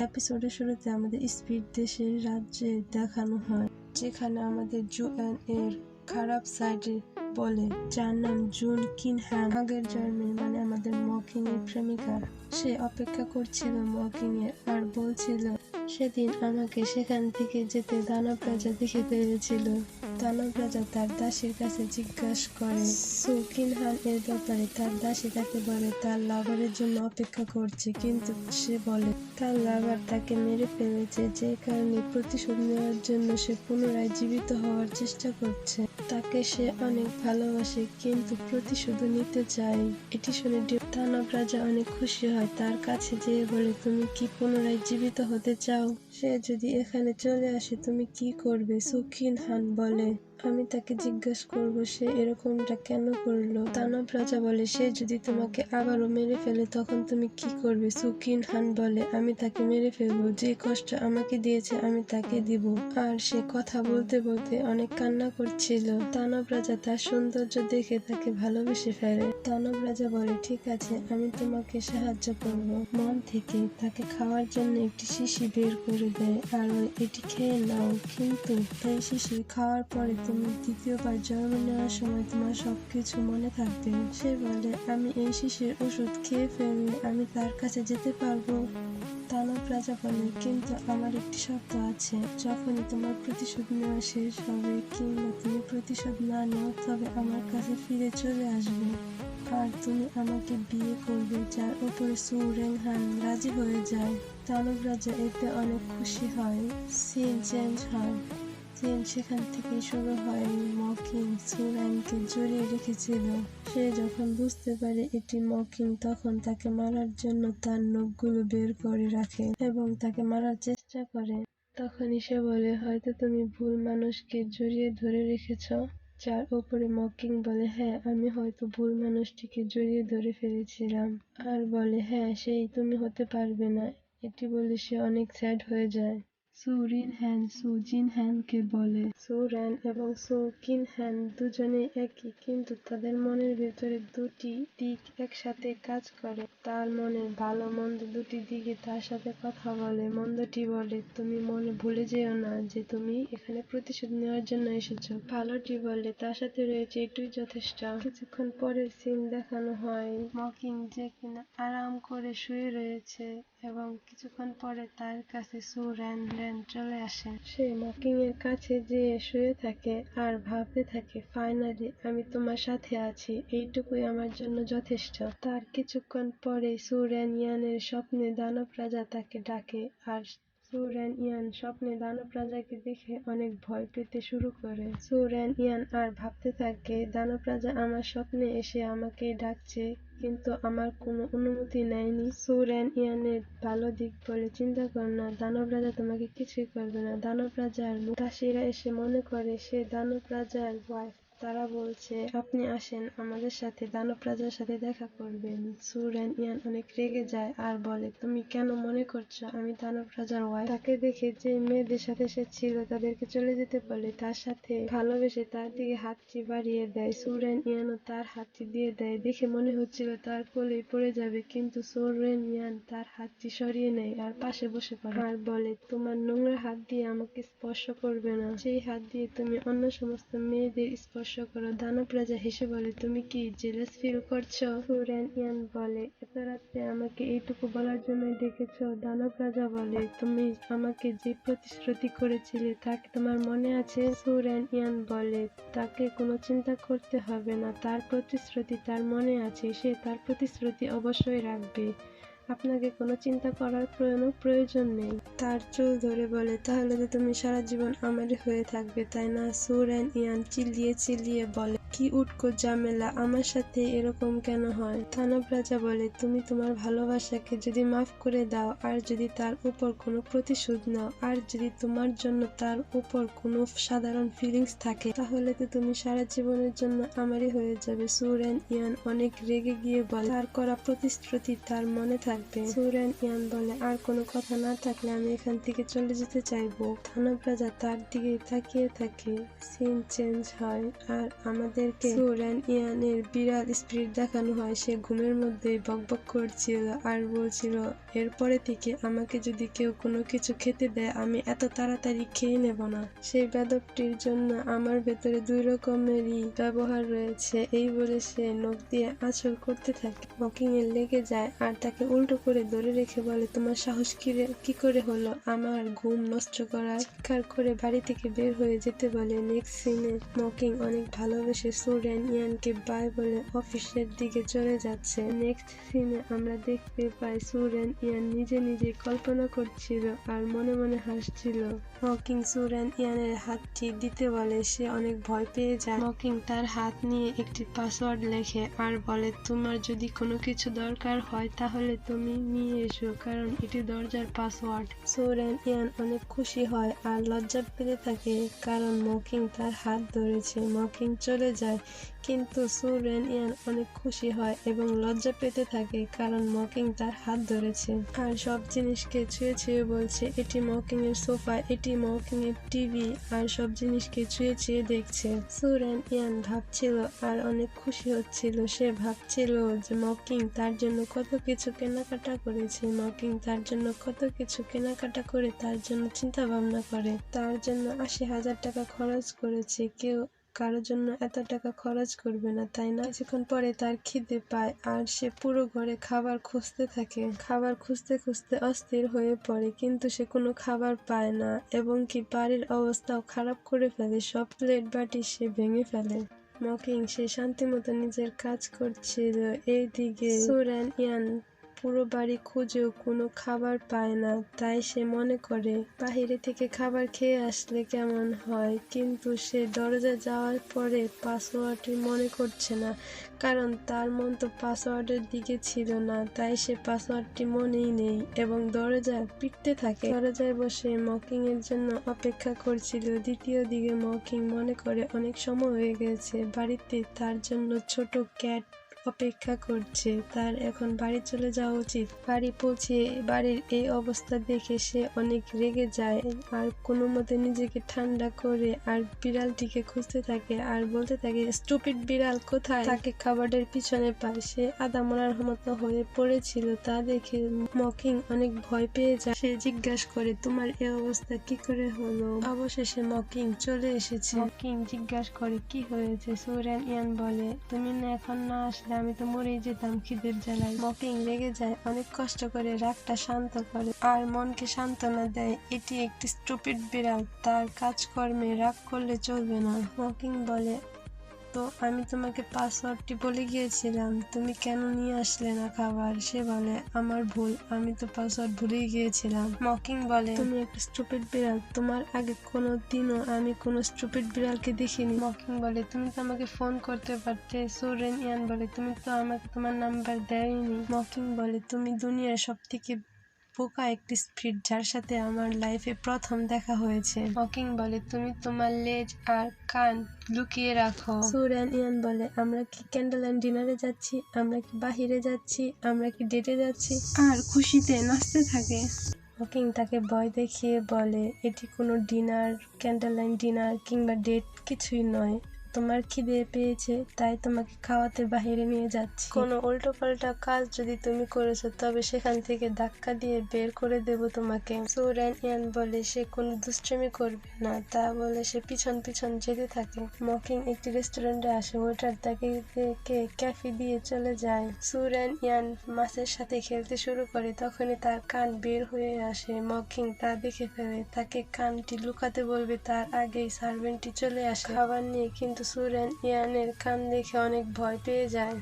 এপিসোডের শুরুতে আমাদের স্পিড দেশের রাজ্যে দেখানো হয়, যেখানে আমাদের জুয়ান এর খারাপ সাইডে বলে, যার নাম জুন কিনহ্যাম, আগের জন্মের মানে আমাদের মকিং এর প্রেমিকা। সে অপেক্ষা করছিল মকিং এর আর বলছিল সেদিন আমাকে সেখান থেকে যেতে দানব রাজা দেখে ফেলেছিল। দানব রাজা তার দাসীর কাছে জিজ্ঞাসা করে সু কিনহ্যাম এর ব্যাপারে। তার দাসী তাকে বলে তার লাভারের জন্য অপেক্ষা করছে, কিন্তু সে বলে তার লাভার তাকে মেরে ফেলেছে, যে কারণে প্রতিশোধ নেওয়ার জন্য সে পুনরায় জীবিত হওয়ার চেষ্টা করছে। তাকে সে অনেক ভালোবাসে, কিন্তু প্রতিশোধ নিতে চায়। এটি শুনে দানব রাজা অনেক খুশি হয়, তার কাছে যেয়ে বলে তুমি কি পুনরায় জীবিত হতে চাও? সে যদি এখানে চলে আসে তুমি কি করবে? সু কিনহ্যাম বলে আমি তাকে জিজ্ঞাসা করবো সে এরকমটা কেন করলো। দানব রাজা বলে সে যদি তোমাকে আবারও মেরে ফেলে তখন তুমি কি করবে? সু কিনহ্যাম বলে আমি তাকে মেরে ফেলবো, যে কষ্ট আমাকে দিয়েছে আমি তাকে দিব। আর সে কথা বলতে বলতে অনেক কান্না করছিল। দানব রাজা তার সৌন্দর্য দেখে তাকে ভালোবেসে ফেলে। দানব রাজা বলে ঠিক আছে, আমি তোমাকে সাহায্য করব। মন থেকে তাকে খাওয়ার জন্য একটি শিশি বের করে দেয় আর এটি খেয়ে নাও, কিন্তু এই শিশি খাওয়ার পরে তুমি দ্বিতীয়বার জন্ম নেওয়ার সময় তোমার সবকিছু মনে থাকবে। সে বলে আমি এই শিশির ওষুধ খেয়ে ফেললে আমি তার কাছে যেতে পারবো। দানব রাজা বলে কিন্তু আমার একটি শর্ত আছে, যখনই তোমার প্রতিশোধ নেওয়া শেষ হবে কিংবা তুমি প্রতিশোধ না নাও তবে আমার কাছে ফিরে চলে আসবে আর তুমি আমাকে বিয়ে করবে। যার উপরে সু কিনহ্যাম রাজি হয়ে যায়। দানব রাজা এতে অনেক খুশি হয়। সিন চেঞ্জ হয়। সিন সেখান থেকে শুরু হয়। মকিং সু কিনহ্যামকে জড়িয়ে রেখেছিল। সে যখন বুঝতে পারে এটি মকিং তখন তাকে মারার জন্য তার নখগুলো বের করে রাখে এবং তাকে মারার চেষ্টা করে। তখনই সে বলে হয়তো তুমি ভুল মানুষকে জড়িয়ে ধরে রেখেছ। যার উপরে মকিং বলে হ্যাঁ আমি হয়তো ভুল মানুষটিকে জড়িয়ে ধরে ফেলেছিলাম, আর বলে হ্যাঁ সেই তুমি হতে পারবে না। এটি বলে সে অনেক স্যাড হয়ে যায়। সু কিনহ্যামকে বলে সু রেন এবং সু কিনহ্যাম দুজনে একই, কিন্তু তাদের মনের ভেতরে দুটি দিক একসাথে কাজ করে। তার মনের ভালো মন্দ দুটি দিকে তার সাথে কথা বলে। মন্দটি বলে তুমি মনে ভুলে যেও না যে তুমি এখানে প্রতিশোধ নেওয়ার জন্য এসেছো। ভালোটি বলে তার সাথে রয়েছে এটুই যথেষ্ট। কিছুক্ষণ পরের সিন দেখানো হয় মকিং যে কিনা আরাম করে শুয়ে রয়েছে এবং কিছুক্ষণ পরে তার কাছে সু রেন চলে আসে। সে মকিং এর কাছে যেয়ে শুয়ে থাকে আর ভাবতে থাকে ফাইনালি আমি তোমার সাথে আছি, এইটুকুই আমার জন্য যথেষ্ট। তার কিছুক্ষণ পরে সু ইয়ানের স্বপ্নে দানব রাজা তাকে ডাকে আর সু ইয়ান স্বপ্নে দানব রাজাকে দেখে অনেক ভয় পেতে শুরু করে। সু ইয়ান আর ভাবতে থাকে দানব রাজা আমার স্বপ্নে এসে আমাকে ডাকছে, কিন্তু আমার কোনো অনুমতি নেয়নি। সু ইয়ানের ভালো দিক বলে চিন্তা কর না, দানব রাজা তোমাকে কিছুই করবে না। দানব রাজার দাসীরা এসে মনে করে সে দানব রাজার ওয়াইফ। তারা বলছে আপনি আসেন আমাদের সাথে দানব রাজার সাথে দেখা করবেন। সু ইয়ান অনেক রেগে যায় আর বলে তুমি কেন মনে করছো আমি দানব রাজার ওয়াইফ? তাকে দেখে যে মেয়েদের সাথে সে ছিল তাদেরকে চলে যেতে বলে, তার সাথে ভালোবেসে তার দিকে হাতটি বাড়িয়ে দেয়। সু ইয়ানও তার হাতটি দিয়ে দেয়। দেখে মনে হচ্ছিল তার কোলেই পড়ে যাবে, কিন্তু সু ইয়ান তার হাতটি সরিয়ে নেয় আর পাশে বসে পড়ে আর বলে তোমার নোংরা হাত দিয়ে আমাকে স্পর্শ করবে না, সেই হাত দিয়ে তুমি অন্য সমস্ত মেয়েদের স্পর্শ করো। দানব রাজা হেসে বলে তুমি কি জেলাস ফিল করছো? সু ইয়ান বলে এত রাত্রে আমাকে এইটুকু বলার জন্য ডেকেছো? দানব রাজা বলে তুমি আমাকে যে প্রতিশ্রুতি করেছিলে তা কি তোমার মনে আছে? সু ইয়ান বলে তাকে কোনো চিন্তা করতে হবে না, তার প্রতিশ্রুতি তার মনে আছে, সে তার প্রতিশ্রুতি অবশ্যই রাখবে, আপনাকে কোনো চিন্তা করার প্রয়োজন নেই। তার চুল ধরে বলে তাহলে তো তুমি সারা জীবন আমারই হয়ে থাকবে তাই না? সু ইয়ান চিল্লিয়ে বলে কি উটকো ঝামেলা, আমার সাথে এরকম কেন হয়? দানব রাজা বলে তুমি তোমার ভালোবাসাকে যদি মাফ করে দাও আর যদি তার উপর কোনো প্রতিশোধ নাও আর যদি তোমার জন্য তার উপর কোনো সাধারণ ফিলিংস থাকে তাহলে তো তুমি সারা জীবনের জন্য আমারই হয়ে যাবে। সু ইয়ান অনেক রেগে গিয়ে বলে তার করা প্রতিশ্রুতি তার মনে থাকে। থাকবে। সুরেন ইয়ান বলে, আর কোনো কথা না থাকলে আমি এখান থেকে চলে যেতে চাইবো। থানব রাজা তার দিকে তাকিয়ে থাকে। সিন চেঞ্জ হয় আর আমাদেরকে সুরেন ইয়ানের বিড়াল স্পিরিট দেখানো হয়। সে ঘুমের মধ্যে বকবক করছিল আর বলছিল, এরপরে থেকে আমাকে যদি কেউ কোনো কিছু খেতে দেয় আমি এত তাড়াতাড়ি খেয়ে নেব না। সেই বেদবটির জন্য আমার ভেতরে 2 রকমেরই ব্যবহার রয়েছে। এই বলে সে নখ দিয়ে আঁচড় করতে থাকে। মকিং এর লেগে যায় আর তাকে উল্টো করে ধরে রেখে বলে, তোমার সাহস কি করে হলো আমার ঘুম নষ্ট করার? চিৎকার করে বাড়ি থেকে বের হয়ে যেতে বলে। নেক্সট সিনে মকিং অনেক ভালোবেসে সুরেন ইয়ানকে বাই বলে অফিসের দিকে চলে যাচ্ছে। নেক্সট সিনে আমরা দেখতে পাই সুরেন ইয়ান নিজে নিজে কল্পনা করছিল আর মনে মনে হাসছিল। মকিং সুরেন ইয়ানের হাতটি দিতে বলে। সে অনেক ভয় পেয়ে যায়। মকিং তার হাত নিয়ে একটি পাসওয়ার্ড লেখে আর বলে, তোমার যদি কোনো কিছু দরকার হয় তাহলে তুমি নিয়ে এসো, কারণ এটি দরজার পাসওয়ার্ড। সুরেন ইয়ান অনেক খুশি হয় আর লজ্জা পেতে থাকে কারণ মকিং তার হাত ধরেছে। মকিং চলে যায় কিন্তু সুরেন ইয়ান অনেক খুশি হয় এবং লজ্জা পেতে থাকে কারণ মকিং তার হাত ধরেছে আর সব জিনিসকে ছুঁয়ে ছুঁয়ে বলছে, এটি মকিং এর সোফা, এটি মকিং এর টিভি, আর সব জিনিসকে ছুঁয়ে ছুঁয়ে দেখছে। সুরেন ইয়ান ভাবছিল আর অনেক খুশি হচ্ছিল। সে ভাবছিল যে মকিং তার জন্য কত কিছু কেনাকাটা করেছে। মকিং তার জন্য কত কিছু কেনাকাটা করে তার জন্য চিন্তা ভাবনা করে। তার জন্য 80,000 টাকা খরচ করেছে। কেউ কারোর জন্য এত টাকা খরচ করবে না, তাই না? কিছুক্ষণ পরে তার খিদে পায় আর সে পুরো ঘরে খাবার খুঁজতে থাকে। খাবার খুঁজতে খুঁজতে অস্থির হয়ে পড়ে কিন্তু সে কোনো খাবার পায় না এবং কি বাড়ির অবস্থাও খারাপ করে ফেলে। সব প্লেট বাটি সে ভেঙে ফেলে। মকিং সে শান্তিমতো নিজের কাজ করছিল। এইদিকে সুরেন ইয়ান পুরো বাড়ি খুঁজেও কোনো খাবার পায় না। তাই সে মনে করে বাহিরে থেকে খাবার খেয়ে আসলে কেমন হয়, কিন্তু সে দরজা যাওয়ার পরে পাসওয়ার্ডটি মনে করছে না কারণ তার মন তো পাসওয়ার্ডের দিকে ছিল না। তাই সে পাসওয়ার্ডটি মনেই নেই এবং দরজা পিটতে থাকে। দরজায় বসে মকিং এর জন্য অপেক্ষা করছিল। দ্বিতীয় দিকে মকিং মনে করে অনেক সময় হয়ে গেছে, বাড়িতে তার জন্য ছোট ক্যাট অপেক্ষা করছে, তার এখন বাড়ি চলে যাওয়া উচিত। বাড়ি পৌঁছে বাড়ির এই অবস্থা দেখে সে অনেক রেগে যায় আর কোনো মতে নিজেকে ঠান্ডা করে আর বিড়ালটিকে খুঁজতে থাকে আর বলতে থাকে, স্টুপিড বিড়াল কোথায়? তাকে খাবারের পিছনে পায়। সে আধা মরার মতো হয়ে পড়েছিল। তা দেখে মকিং অনেক ভয় পেয়ে যায়। সে জিজ্ঞাসা করে, তোমার এই অবস্থা কি করে হলো? অবশেষে মকিং চলে এসেছে। মকিং জিজ্ঞাসা করে, কি হয়েছে? সুরেন ইয়ান বলে, তুমি না এখন না আসলে আমি তো মরেই যেতাম খিদের জ্বালায়। মকিং রেগে যায়, অনেক কষ্ট করে রাগটা শান্ত করে আর মনকে সান্ত্বনা দেয়। এটি একটি স্টুপিড বিড়াল, তার কাজকর্মে রাগ করলে চলবে না। মকিং বলে, তো আমি তোমাকে পাসওয়ার্ডটি বলে গিয়েছিলাম, তুমি কেন নিয়ে আসলে না খাবার? সে বলে, আমার ভুল, আমি তো পাসওয়ার্ড ভুলেই গিয়েছিলাম। মকিং বলে, তুমি একটা স্টুপিড বিড়াল, তোমার আগে কোনো দিনও আমি কোনো স্টুপিড বিড়ালকে দেখিনি। মকিং বলে, তুমি তো আমাকে ফোন করতে পারতে। সুরেন ইয়ান বলে, তুমি তো আমাকে তোমার নাম্বার দেয়নি। মকিং বলে, তুমি দুনিয়ার সব থেকে বোকা একটি স্পিরিট যার সাথে আমার লাইফে প্রথম দেখা হয়েছে। মকিং বলে, তুমি তোমার লেজ আর কান লুকিয়ে রাখো। সুরেন ইয়ান বলে, আমরা কি ক্যান্ডেল এন্ড ডিনারে যাচ্ছি? আমরা কি বাহিরে যাচ্ছি? আমরা কি ডেটে যাচ্ছি? আর খুশিতে নাচতে থাকে। মকিং তাকে ভয় দেখিয়ে বলে, এটি কোনো ডিনার, ক্যান্ডেল লাইন ডিনার কিংবা ডেট কিছুই নয়। তোমার খিদে পেয়েছে তাই তোমাকে খাওয়াতে বাহিরে নিয়ে যাচ্ছি। কোনো উল্টোপাল্টা কাজ যদি তুমি করেছো তবে সেখান থেকে ধাক্কা দিয়ে বের করে দেব তোমাকে। সুরেন ইয়ান বলে সে কোনো দুষ্টুমি করবে না। তা বলে সে পিছন পিছন যেতে থাকে। মকিং একটি রেস্টুরেন্টে আসে। ওয়েটার তাকে ক্যাফে দিয়ে চলে যায়। সুরেন ইয়ান মাছের সাথে খেলতে শুরু করে। তখনই তার কান বের হয়ে আসে। মকিং তা দেখে ফেলে। তাকে কানটি লুকাতে বলবে তার আগেই সার্ভেন্টটি চলে আসে খাবার নিয়ে, কিন্তু সুরেন ইয়ানের কান দেখে অনেক ভয় পেয়ে যায়।